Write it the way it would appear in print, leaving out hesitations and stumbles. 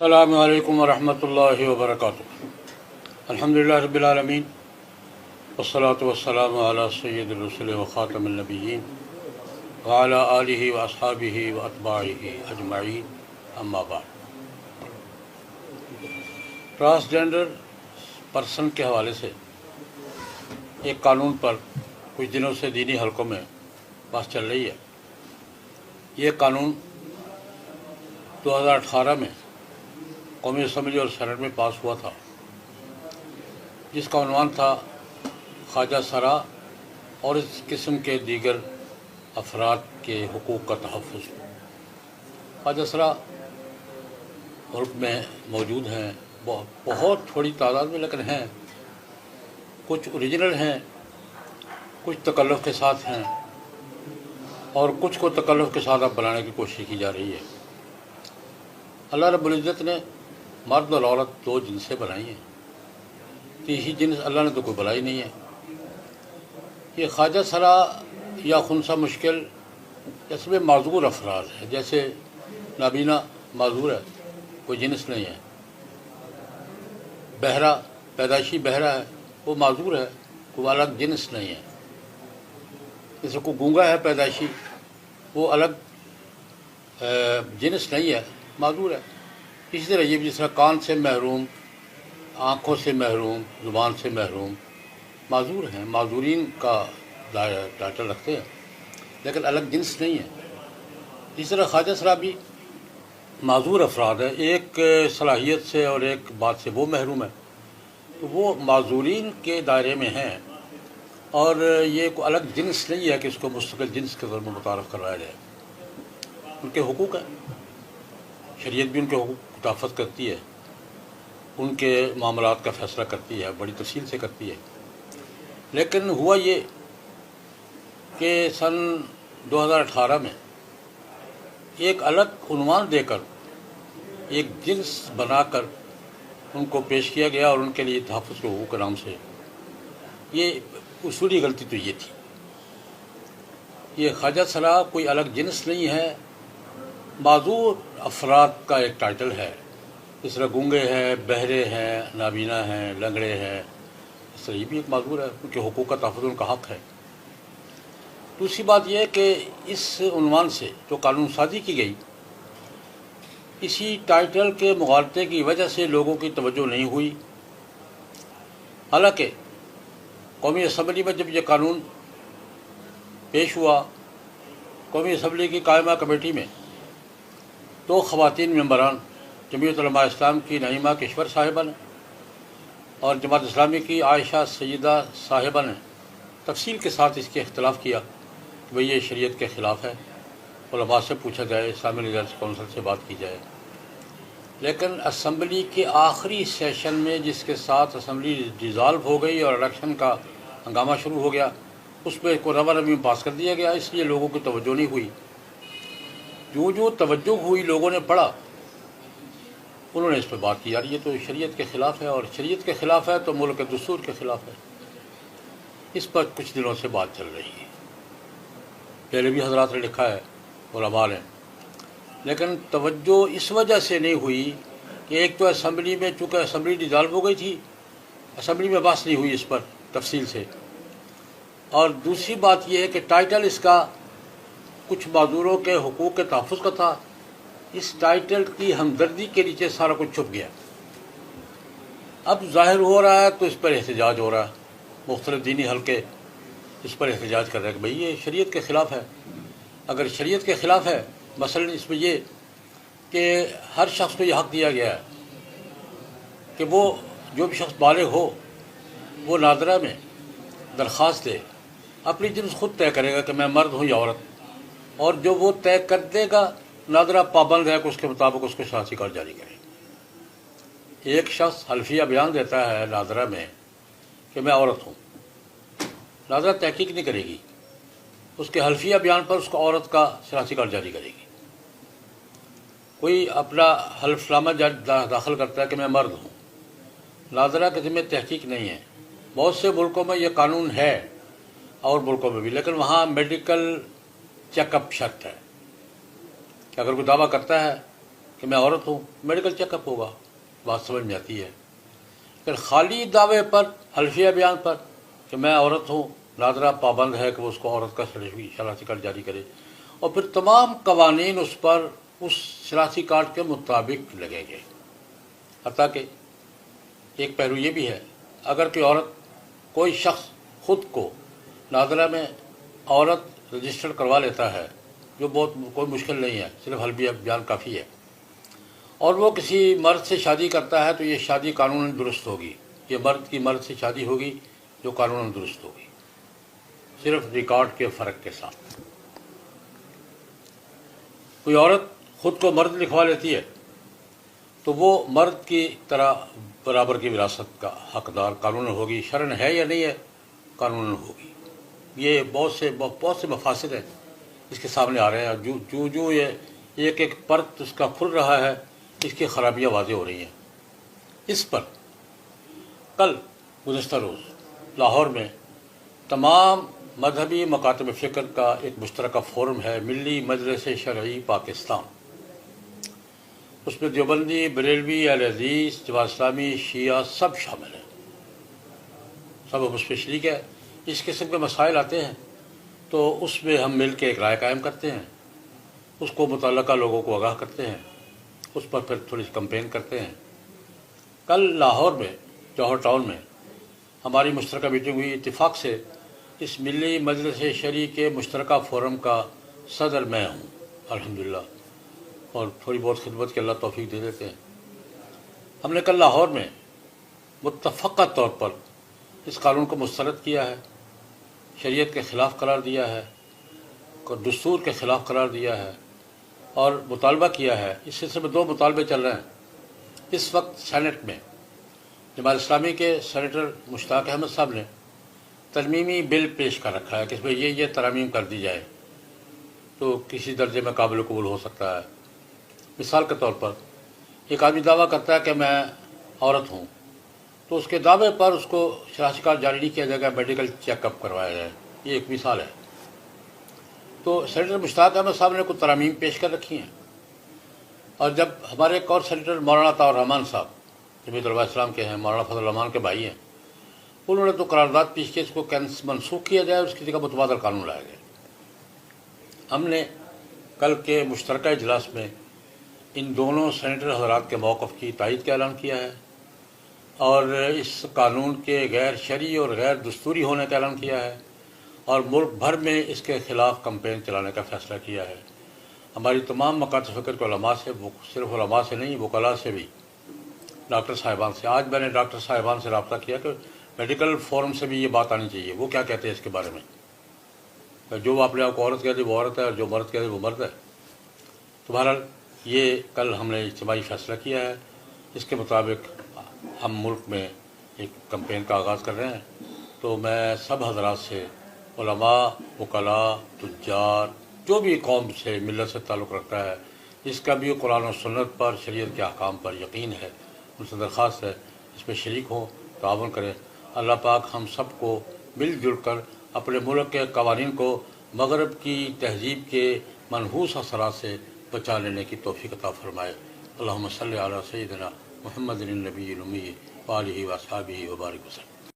السلام علیکم ورحمۃ اللہ وبرکاتہ۔ الحمدللہ رب العالمین والصلاة والسلام علی سید الرسل وخاتم النبیین وعلی آلہ واصحابہ واتباعہ اجمعین، اما بعد۔ ٹرانسجینڈر پرسن کے حوالے سے ایک قانون پر کچھ دنوں سے دینی حلقوں میں بات چل رہی ہے۔ یہ قانون 2018 میں قومی اسمبلی اور سینٹ میں پاس ہوا تھا، جس کا عنوان تھا خواجہ سرا اور اس قسم کے دیگر افراد کے حقوق کا تحفظ۔ خواجہ سرا ملک میں موجود ہیں، بہت تھوڑی تعداد میں لیکن ہیں، کچھ اوریجنل ہیں، کچھ تکلف کے ساتھ ہیں، اور کچھ کو تکلف کے ساتھ اب بنانے کی کوشش کی جا رہی ہے۔ اللہ رب العزت نے مرد اور عورت دو جنسیں بنائی ہیں، تیسری جنس اللہ نے تو کوئی بنائی نہیں ہے۔ یہ خواجہ سرا یا خنثی مشکل اس میں معذور افراد ہیں، جیسے نابینا معذور ہے، کوئی جنس نہیں ہے۔ بہرا پیدائشی بہرا ہے، وہ معذور ہے، کوئی الگ جنس نہیں ہے۔ جیسے کوئی گونگا ہے پیدائشی، وہ الگ جنس نہیں ہے، معذور ہے۔ اسی طرح یہ بھی، جس طرح کان سے محروم، آنکھوں سے محروم، زبان سے محروم معذور ہیں، معذورین کا ٹائٹل رکھتے ہیں، لیکن الگ جنس نہیں ہے۔ اسی طرح خواجہ سرا بھی معذور افراد ہے، ایک صلاحیت سے اور ایک بات سے وہ محروم ہے، تو وہ معذورین کے دائرے میں ہیں، اور یہ کوئی الگ جنس نہیں ہے کہ اس کو مستقل جنس کے طور پر متعارف کروایا جائے۔ ان کے حقوق ہیں، شریعت بھی ان کے حقوق کی تحفظ کرتی ہے، ان کے معاملات کا فیصلہ کرتی ہے، بڑی تفصیل سے کرتی ہے۔ لیکن ہوا یہ کہ سن 2018 میں ایک الگ عنوان دے کر، ایک جنس بنا کر ان کو پیش کیا گیا، اور ان کے لیے تحفظ کے حقوق کے نام سے یہ اصولی غلطی تو یہ تھی۔ یہ خواجہ سرا کوئی الگ جنس نہیں ہے، معذور افراد کا ایک ٹائٹل ہے۔ اس طرح گونگے ہیں، بہرے ہیں، نابینا ہیں، لنگڑے ہیں، اس طرح یہ بھی ایک معذور ہے، ان کے حقوق کا تحفظ ان کا حق ہے۔ دوسری بات یہ ہے کہ اس عنوان سے جو قانون سازی کی گئی، اسی ٹائٹل کے مغالطے کی وجہ سے لوگوں کی توجہ نہیں ہوئی۔ حالانکہ قومی اسمبلی میں جب یہ قانون پیش ہوا، قومی اسمبلی کی قائمہ کمیٹی میں دو خواتین ممبران، جمعیت علماء اسلام کی نعیمہ کشور صاحبہ نے اور جماعت اسلامی کی عائشہ سیدہ صاحبہ نے تفصیل کے ساتھ اس کے اختلاف کیا کہ بھئی یہ شریعت کے خلاف ہے، علماء سے پوچھا جائے، اسلامی لیڈرز کونسل سے بات کی جائے۔ لیکن اسمبلی کے آخری سیشن میں، جس کے ساتھ اسمبلی ڈیزالو ہو گئی اور الیکشن کا ہنگامہ شروع ہو گیا، اس پہ کو روا رمی پاس کر دیا گیا، اس لیے لوگوں کی توجہ نہیں ہوئی۔ جو توجہ ہوئی، لوگوں نے پڑھا، انہوں نے اس پہ بات کی، یار یہ تو شریعت کے خلاف ہے، اور شریعت کے خلاف ہے تو ملک کے دستور کے خلاف ہے۔ اس پر کچھ دنوں سے بات چل رہی ہے، پہلے بھی حضرات نے لکھا ہے، علماء نے، لیکن توجہ اس وجہ سے نہیں ہوئی کہ ایک تو اسمبلی میں، چونکہ اسمبلی ڈیزالو ہو گئی تھی، اسمبلی میں بحث نہیں ہوئی اس پر تفصیل سے، اور دوسری بات یہ ہے کہ ٹائٹل اس کا کچھ معذوروں کے حقوق کے تحفظ کا تھا۔ اس ٹائٹل کی ہمدردی کے نیچے سارا کچھ چھپ گیا۔ اب ظاہر ہو رہا ہے تو اس پر احتجاج ہو رہا ہے، مختلف دینی حلقے اس پر احتجاج کر رہے ہیں کہ بھئی یہ شریعت کے خلاف ہے۔ اگر شریعت کے خلاف ہے، مثلا اس میں یہ کہ ہر شخص کو یہ حق دیا گیا ہے کہ وہ جو بھی شخص بالغ ہو، وہ نادرہ میں درخواست دے، اپنی جنس خود طے کرے گا کہ میں مرد ہوں یا عورت، اور جو وہ طے کر دے گا، نادرہ پابند ہے کہ اس کے مطابق اس کو شناختی کارڈ جاری کرے۔ ایک شخص حلفیہ بیان دیتا ہے نادرہ میں کہ میں عورت ہوں، نادرہ تحقیق نہیں کرے گی، اس کے حلفیہ بیان پر اس کو عورت کا شناختی کارڈ جاری کرے گی۔ کوئی اپنا حلف نامہ داخل کرتا ہے کہ میں مرد ہوں، نادرہ کے ذمہ تحقیق نہیں ہے۔ بہت سے ملکوں میں یہ قانون ہے، اور ملکوں میں بھی، لیکن وہاں میڈیکل چیک اپ شرط ہے کہ اگر کوئی دعویٰ کرتا ہے کہ میں عورت ہوں، میڈیکل چیک اپ ہوگا، بات سمجھ میں آتی ہے۔ پھر خالی دعوے پر، حلفیہ بیان پر کہ میں عورت ہوں، ناظرہ پابند ہے کہ وہ اس کو عورت کا شناختی کارڈ جاری کرے، اور پھر تمام قوانین اس پر اس شناختی کارڈ کے مطابق لگیں گے۔ حتیٰ کہ ایک پہلو یہ بھی ہے، اگر کوئی شخص خود کو ناظرہ میں عورت رجسٹر کروا لیتا ہے، جو بہت کوئی مشکل نہیں ہے، صرف حلفیہ بیان کافی ہے، اور وہ کسی مرد سے شادی کرتا ہے تو یہ شادی قانوناً درست ہوگی، یہ مرد کی مرد سے شادی ہوگی جو قانوناً درست ہوگی، صرف ریکارڈ کے فرق کے ساتھ۔ کوئی عورت خود کو مرد لکھوا لیتی ہے تو وہ مرد کی طرح برابر کی وراثت کا حقدار قانوناً ہوگی، شرعاً ہے یا نہیں ہے، قانوناً ہوگی۔ یہ بہت سے مفاسد ہیں اس کے سامنے آ رہے ہیں، جو یہ ایک ایک پرت اس کا کھل رہا ہے، اس کی خرابیاں واضح ہو رہی ہیں۔ اس پر کل گزشتہ روز لاہور میں تمام مذہبی مکاتب فکر کا ایک مشترکہ فورم ہے، ملی مجلس شرعی پاکستان۔ اس میں دیوبندی، بریلوی، اہل حدیث، جماعت اسلامی، شیعہ سب شامل ہیں، سب اب اس پہ شریک ہے۔ اس قسم کے مسائل آتے ہیں تو اس میں ہم مل کے ایک رائے قائم کرتے ہیں، اس کو متعلقہ لوگوں کو آگاہ کرتے ہیں، اس پر پھر تھوڑی سی کمپین کرتے ہیں۔ کل لاہور میں جوہر ٹاؤن میں ہماری مشترکہ میٹنگ ہوئی، اتفاق سے اس ملی مجلس شرعی کے مشترکہ فورم کا صدر میں ہوں الحمدللہ، اور تھوڑی بہت خدمت کے اللہ توفیق دے دیتے ہیں۔ ہم نے کل لاہور میں متفقہ طور پر اس قانون کو مسترد کیا ہے، شریعت کے خلاف قرار دیا ہے، دستور کے خلاف قرار دیا ہے، اور مطالبہ کیا ہے۔ اس سلسلے میں 2 مطالبے چل رہے ہیں۔ اس وقت سینٹ میں جماعت اسلامی کے سینیٹر مشتاق احمد صاحب نے ترمیمی بل پیش کر رکھا ہے کہ اس میں یہ ترامیم کر دی جائے تو کسی درجے میں قابل قبول ہو سکتا ہے۔ مثال کے طور پر ایک آدمی دعویٰ کرتا ہے کہ میں عورت ہوں، تو اس کے دعوے پر اس کو شناختی کارڈ جاری نہیں کیا جائے گا، میڈیکل چیک اپ کروایا جائے۔ یہ ایک مثال ہے۔ تو سینیٹر مشتاق احمد صاحب نے کچھ ترامیم پیش کر رکھی ہیں، اور جب ہمارے ایک اور سینیٹر مولانا طاہر الرحمان صاحب جمعیت علماء اسلام کے ہیں، مولانا فضل الرحمان کے بھائی ہیں، انہوں نے تو قرارداد پیش کی اس کو منسوخ کیا جائے اور اس کی جگہ متبادل قانون لایا جائے۔ ہم نے کل کے مشترکہ اجلاس میں ان دونوں سینیٹر حضرات کے موقف کی تائید کا اعلان کیا ہے، اور اس قانون کے غیر شرعی اور غیر دستوری ہونے کا اعلان کیا ہے، اور ملک بھر میں اس کے خلاف کمپین چلانے کا فیصلہ کیا ہے۔ ہماری تمام مکاتب فکر کے علماء سے، صرف علماء سے نہیں، وکلاء سے بھی، ڈاکٹر صاحبان سے، آج میں نے ڈاکٹر صاحبان سے رابطہ کیا کہ میڈیکل فورم سے بھی یہ بات آنی چاہیے، وہ کیا کہتے ہیں اس کے بارے میں۔ جو اپنے آپ کو عورت کہتے وہ عورت ہے، اور جو مرد کہتے وہ مرد ہے۔ تو بہرحال یہ کل ہم نے اجتماعی فیصلہ کیا ہے، اس کے مطابق ہم ملک میں ایک کمپین کا آغاز کر رہے ہیں۔ تو میں سب حضرات سے، علماء، وکلاء، تجار، جو بھی قوم سے، ملت سے تعلق رکھتا ہے، اس کا بھی قرآن و سنت پر، شریعت کے احکام پر یقین ہے، ان سے درخواست ہے اس میں شریک ہوں، تعاون کریں۔ اللہ پاک ہم سب کو مل جل کر اپنے ملک کے قوانین کو مغرب کی تہذیب کے منحوس اثرات سے بچا لینے کی توفیق عطا فرمائے۔ اللہم صلی علی سیدنا محمد النبی الامی وآلہ وصحبہ وبارک وسلم۔